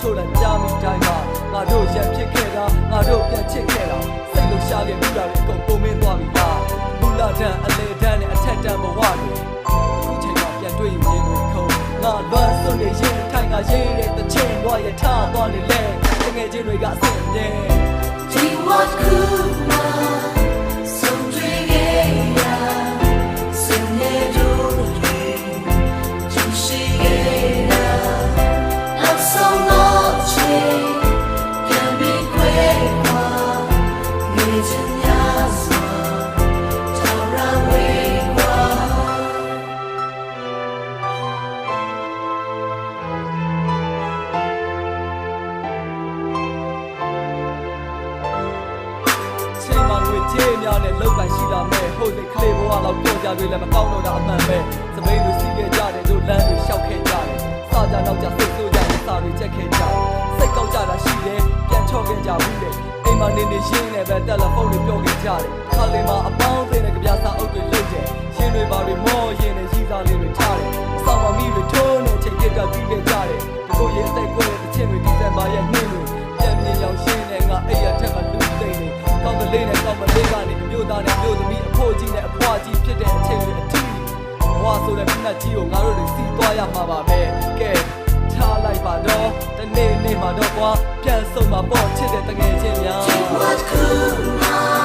ထိုးလန်ကြမိတိုင်းမှာငါတို့ရက်ဖြစ်ခဲ့တာငါတို့ပြန်ချစ်ခဲ့တာစိတ်လုံးရှားခဲ့ပြီးတာတွေအကုန်ပုံမင်းသွားပြီလားမူလာတန်အလေတန်းနဲ့အထက်တန်းဘဝတွေအခုချိန်မှာပြန်တွေ့ရင်ရင်ကိုခုံငါလွမ်းစွန်နေရင်ထိုင်ငါရေးတဲ့တချင်းဘွားရထားသွားနေလဲတငယ်ချင်းတွေကအဆင်မြဲ Do what cool some drink ya some ne do you see ya I'm so noche can be great it's in yasa tara we wa ချိန်မှာငွေကြေးများနဲ့လောက်ကန်ရှိလာမဲ့ဟိုစိတ်ကလေးဘဝလောက်ပြောကြတွေလည်းမကောင်းတော့တာအမှန်ပဲစပိန်လူစီးခဲ့ကြတယ်တို့လမ်းတွေရှောက်ခဲ့ကြတယ်စာကြနောက်ကြစိတ်ဆိုးကြတယ်စာတွေချက်ခဲ့ကြတယ်စိတ်ကောက်ကြတာရှိတယ်ပြန်ချော့ခဲ့ကြဘူးလေအိမ်မှာနေနေရှင်းနေပဲတယ်လီဖုန်းတွေပြောခဲ့ကြတယ်ခါလေးမှာအပေါင်းအသင်းနဲ့ကြပြစာအုပ်တွေလုပ်တယ်ရှင်းတွေပါတွေမောရင်နဲ့ရီစားလေးတွေထားတယ်အဆောင်မမီတွေထိုးနေချိန်ပြတ်ပြီးခဲ့ကြတယ်ဒီကိုရဲ့အသက်ကွဲတဲ့ချင်းတွေဒီဇင်ဘာရဲ့နှင်းတွေပြန်မြင်အောင်ရှင်းနေငါအဲ့ရထက်မှလူသိနေကောင်းကလေးနဲ့ကောင်းမလေးကနေမြို့သားနဲ့မြို့သမီးအဖို့ကြီးနဲ့အဖွားကြီးဖြစ်တဲ့အချိန်တွေအထီးဘဝဆိုတဲ့ဖက်ကြီးကိုငါတို့တွေစီးသွားရမှာပါပဲကဲထားလိုက်ပါတော့တနေ့နေ့မှာတော့ကွာပြန်ဆုံးမှာပေါ့ချစ်တဲ့တကယ်ချင်းများ Do what cool